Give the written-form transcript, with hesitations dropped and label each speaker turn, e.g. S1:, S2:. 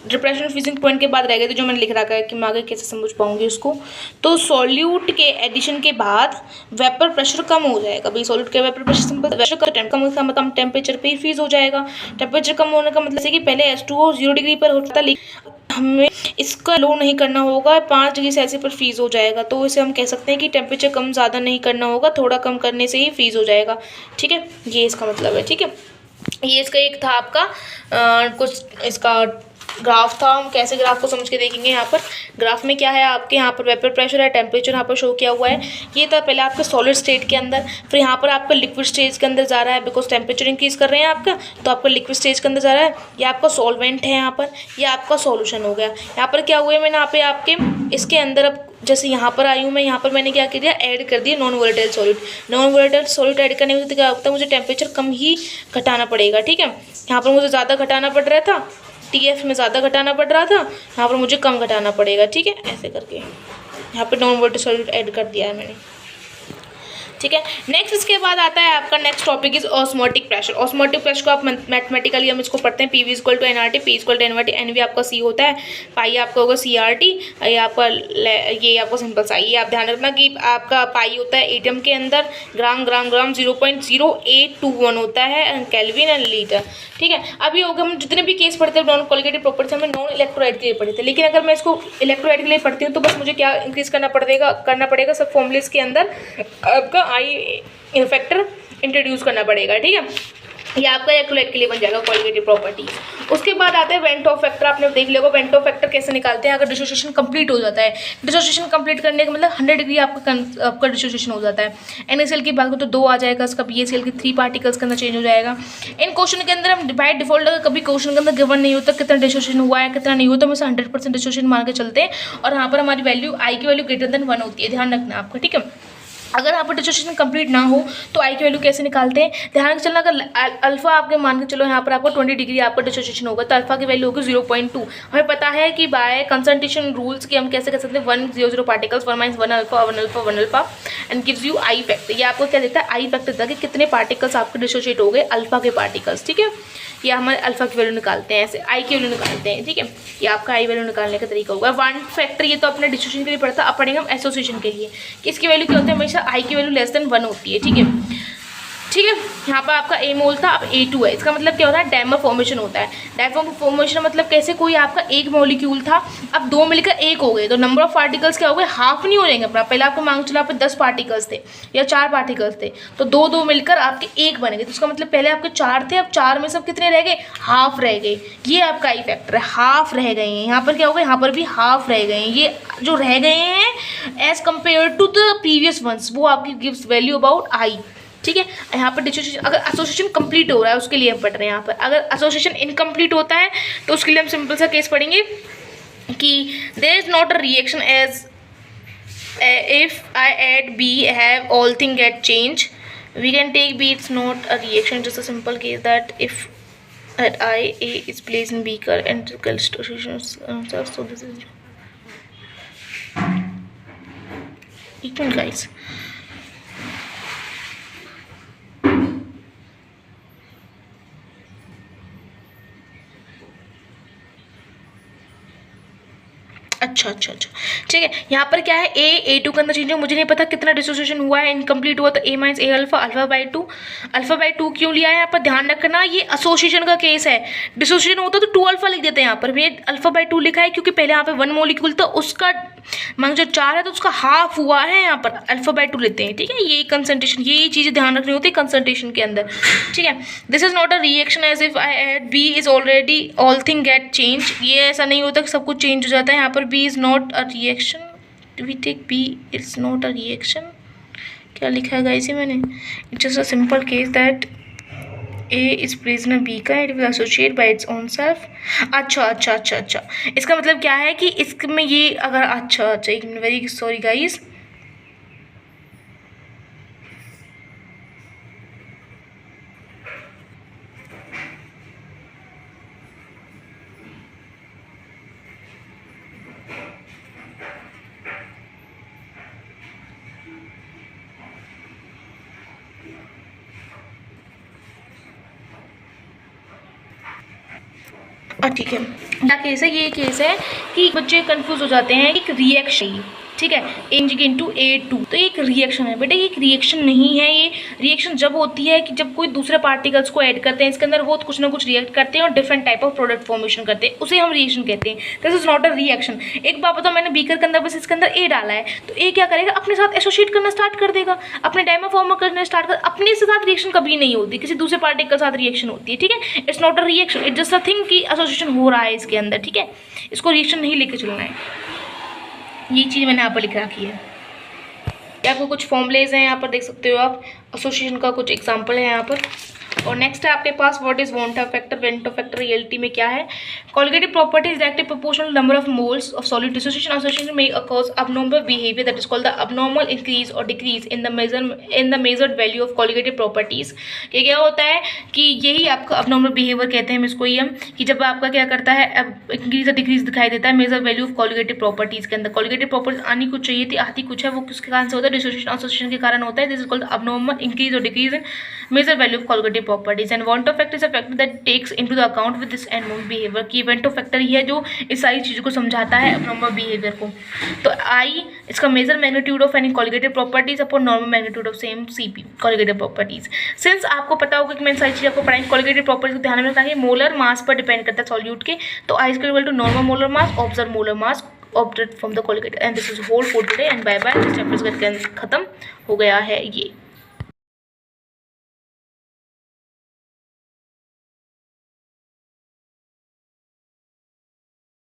S1: Depression freezing point के बाद रह गए थे जो मैंने लिख रखा है कि मैं आगे कैसे समझ पाऊंगी उसको। तो सॉल्यूट के एडिशन के बाद वेपर प्रेशर कम हो जाएगा भाई। सॉल्यूट के वेपर प्रेशर कम टेम्परेचर पे फ्रीज हो जाएगा। टेम्परेचर कम होने का मतलब है कि पहले H2O 0 डिग्री पर होता था, लेकिन हमें इसका लो नहीं करना होगा, 5 डिग्री सेल्सियस पर फ्रीज हो जाएगा। तो इसे हम कह सकते हैं कि टेम्परेचर कम ज़्यादा नहीं करना होगा, थोड़ा कम करने से ही फ्रीज हो जाएगा। ठीक है, ये इसका मतलब है। ठीक है, ये इसका एक था आपका कुछ इसका ग्राफ था। हम कैसे ग्राफ को समझ के देखेंगे। यहाँ पर ग्राफ में क्या है आपके, यहाँ पर वेपर प्रेशर है, टेम्परेचर यहाँ पर शो किया हुआ है। ये था पहले आपके सॉलिड स्टेट के अंदर, फिर यहाँ पर आपका लिक्विड स्टेज के अंदर जा रहा है, बिकॉज टेम्परेचर इंक्रीज कर रहे हैं आपका, तो आपका लिक्विड स्टेज के अंदर जा रहा है। ये आपका सॉल्वेंट है, यहाँ पर ये आपका सॉल्यूशन हो गया। यहाँ पर क्या हुआ है, मैंने यहाँ पे आपके इसके अंदर अब जैसे यहाँ पर आई हूँ मैं, यहाँ पर मैंने क्या किया, ऐड कर दिया non volatile solid. Non volatile solid add करने में क्या होता है, मुझे टेम्परेचर कम ही घटाना पड़ेगा। ठीक है, यहाँ पर मुझे ज़्यादा घटाना पड़ रहा था, TF में ज़्यादा घटाना पड़ रहा था, यहाँ पर मुझे कम घटाना पड़ेगा। ठीक है, ऐसे करके यहाँ पर नॉन वोलेटाइल सॉलिड ऐड कर दिया है मैंने। ठीक है, नेक्स्ट इसके बाद आता है आपका next topic is osmotic pressure. Osmotic pressure को आप मैथमेटिकली हम इसको पढ़ते हैं, PV = nRT, P = nVT, NV आपका C होता है, पाई आपका होगा CRT, ये आपका सिंपल सा। ये आप ध्यान रखना कि आपका पाई होता है एटम के अंदर, ग्राम 0.0821 होता है केल्विन एंड लीटर। ठीक है, अभी होगा हम जितने भी केस पढ़ते हैं नॉन कोलिगेटिव प्रॉपर्टीज हमें नॉन इलेक्ट्रोलाइट के लिए पढ़े थे, लेकिन अगर मैं इसको इलेक्ट्रोलाइट के लिए पढ़ती हूँ तो बस मुझे क्या इंक्रीज करना पड़ेगा सब फॉर्मूलेस के अंदर आपका आई फैक्टर इंट्रोड्यूस करना पड़ेगा। ठीक है, ये आपका इलेक्ट्रोलाइट के लिए बन जाएगा कोलिगेटिव प्रॉपर्टी। उसके बाद आते हैं वेंट ऑफ फैक्टर। आपने देख लिया वेंट ऑफ फैक्टर कैसे निकालते हैं, अगर डिसोसिएशन कंप्लीट हो जाता है। डिसोसिएशन कंप्लीट करने का मतलब 100 डिग्री आपका डिसोसिएशन हो जाता है। NaCl की बात को तो 2 आ जाएगा, इसका BaCl की 3 पार्टिकल्स के अंदर चेंज हो जाएगा। इन क्वेश्चन के अंदर हम बाय डिफॉल्ट अगर कभी क्वेश्चन के अंदर गिवन नहीं होता कितना डिसोसिएशन हुआ है कितना नहीं हुआ, तो हम 100% डिसोसिएशन मान के चलते हैं, और यहाँ पर हमारी वैल्यू आई की वैल्यू >1 होती है। ध्यान रखना आपका। ठीक है, अगर यहाँ पर डिसोसिएशन कंप्लीट ना हो तो आई की वैल्यू कैसे निकालते हैं, ध्यान से चलना। अगर अल्फा आपके मान के चलो यहाँ पर आपको 20 डिग्री आपका डिसोसिएशन होगा तो अल्फा की वैल्यू होगी 0.2। हमें पता है कि बाय कंसंट्रेशन रूल्स की हम कैसे कर सकते हैं 100 particles 1 - 1 alpha 1 alpha and gives you I factor. ये आपको क्या देता है, आई फैक्टर देता है कि कितने पार्टिकल्स आपके डिसोसिएट हो गए अल्फा के पार्टिकल्स। ठीक है, ये हमारे अल्फा की वैल्यू निकालते हैं, ऐसे आई की वैल्यू निकालते हैं। ठीक है, ये आपका आई वैल्यू निकालने का तरीका होगा। वन फैक्टर ये तो अपने डिसोसिएशन के लिए पड़ता है, अब पढ़ेंगे हम एसोसिएशन के लिए कि इसकी वैल्यू क्या होती है, हमेशा आई की वैल्यू <1 होती है। ठीक है, यहाँ पर आपका A मोल था, अब A2 है। इसका मतलब क्या होता है, डायमर फॉर्मेशन होता है। डायमर फॉर्मेशन मतलब कैसे, कोई आपका एक मॉलिक्यूल था, अब 2 मिलकर 1 हो गए, तो नंबर ऑफ पार्टिकल्स क्या हो गए, हाफ नहीं हो जाएंगे अपना। पहले आपको मांग चला आप 10 पार्टिकल्स थे या 4 पार्टिकल्स थे, तो 2 मिलकर आपके 1 बनेंगे। तो उसका मतलब पहले आपके 4 थे, अब 4 में सब कितने रह गए, हाफ रह गए। ये आपका आई फैक्टर है, हाफ रह गए हैं। यहाँ पर क्या होगा, यहाँ पर भी हाफ रह गए हैं। ये जो रह गए हैं as compare to the previous ones, वो आपकी गिव्स वैल्यू अबाउट आई। ठीक है, यहाँ पर डिसोसिएशन अगर एसोसिएशन कंप्लीट हो रहा है उसके लिए हम पढ़ रहे हैं। यहाँ पर अगर एसोसिएशन इनकम्प्लीट होता है तो उसके लिए हम सिंपल सा केस पढ़ेंगे कि there is not a reaction as if I add B have all thing get change, we can take B it's not a reaction, just a simple case that if at I A is placed in beaker and dissociation so this is equal guys. अच्छा, ठीक है। यहाँ पर क्या है, A2 के अंदर change है, मुझे नहीं पता कितना डिसोसिएशन हुआ है, इनकम्प्लीट हुआ, तो A - A alpha alpha by 2 क्यों लिया है यहाँ पर, ध्यान रखना ये एसोसिएशन का केस है। डिसोसिएशन होता तो 2 अल्फा लिख देते हैं, यहाँ पर ये अल्फा बाई 2 लिखा है क्योंकि पहले यहाँ पे 1 मॉलिक्यूल था, उसका मान जो 4 है तो उसका हाफ हुआ है, यहाँ पर अल्फा बाई 2 लेते हैं। ठीक है, ये कंसंट्रेशन, ये चीज़ें ध्यान रखनी होती है कंसंट्रेशन के अंदर। ठीक है, this is not a reaction as if I add B is already all thing get change. ये ऐसा नहीं होता कि सब कुछ चेंज हो जाता है। यहाँ पर B is not a reaction, we take B it's not a reaction. क्या लिखा है गाइस, मैंने it's just a simple case that A is present in B का, it will associate by its own self। अच्छा, इसका मतलब क्या है कि इसमें ये अगर अच्छा एक वेरी सॉरी गाइस, ठीक है। क्या केस है, ये केस है कि बच्चे कंफ्यूज हो जाते हैं। एक रिएक्शन, ठीक है, Mg इंटू A2, तो ये एक रिएक्शन है बेटा, ये एक रिएक्शन नहीं है। ये रिएक्शन जब होती है कि जब कोई दूसरे पार्टिकल्स को ऐड करते हैं इसके अंदर, वो कुछ ना कुछ रिएक्ट करते हैं और different type of product formation करते हैं, उसे हम रिएक्शन कहते हैं। This is not a reaction. एक बात बताओ, मैंने बीकर के अंदर बस इसके अंदर A डाला है, तो A क्या करेगा, अपने साथ एसोसिएट करना स्टार्ट कर देगा, अपने डायमा फॉर्म करना स्टार्ट कर। अपने से साथ रिएक्शन कभी नहीं होती, किसी दूसरे पार्टिकल के साथ रिएक्शन होती है, ठीक है। It's not a reaction, it's just a thing कि एसोसिएशन हो रहा है इसके अंदर, ठीक है। इसको रिएक्शन नहीं लेके चलना है। ये चीज़ मैंने यहाँ पर लिख रखी है। आपको कुछ फॉर्मुलेज हैं यहाँ पर देख सकते हो आप, एसोसिएशन का कुछ एग्जांपल है यहाँ पर। और नेक्स्ट है आपके पास what is van't factor. Van't factor reality में क्या है, colligative property is active proportional number of moles of solid dissociation association में occurs abnormal behavior that is called the abnormal increase or decrease in the measured value of colligative properties। ये क्या होता है कि यही आपका abnormal behavior कहते हैं इसको, ये कि जब आपका क्या करता है इंक्रीज और डिक्रीज दिखाई देता है major value of colligative properties के अंदर। कॉलिगेटिव प्रॉपर्टीज आनी कुछ चाहिए थी, आती कुछ है, वो किसके कारण से होता है, डिसोसिएशन एसोसिएशन के कारण होता है। This is called abnormal increase or decrease in measure value of colligative properties and Van't factor is a factor that takes into the account with this abnormal behavior। कि Van't factor ही है जो इस सारी चीज़ों को समझाता है abnormal behavior को। तो I इसका major magnitude of any colligative properties upon normal magnitude of same CP colligative properties. Since आपको पता होगा कि मैंने सारी चीज़ आपको पढ़ाई, कॉलिगेटिव प्रॉपर्टीज को ध्यान में रखना है, मोलर मास पर डिपेंड करता है सॉल्यूट के। तो I equal to normal molar mass observe molar mass obtained from the colligative. And this is whole for today and bye bye. इस चैप्टर का खत्म हो गया है ये।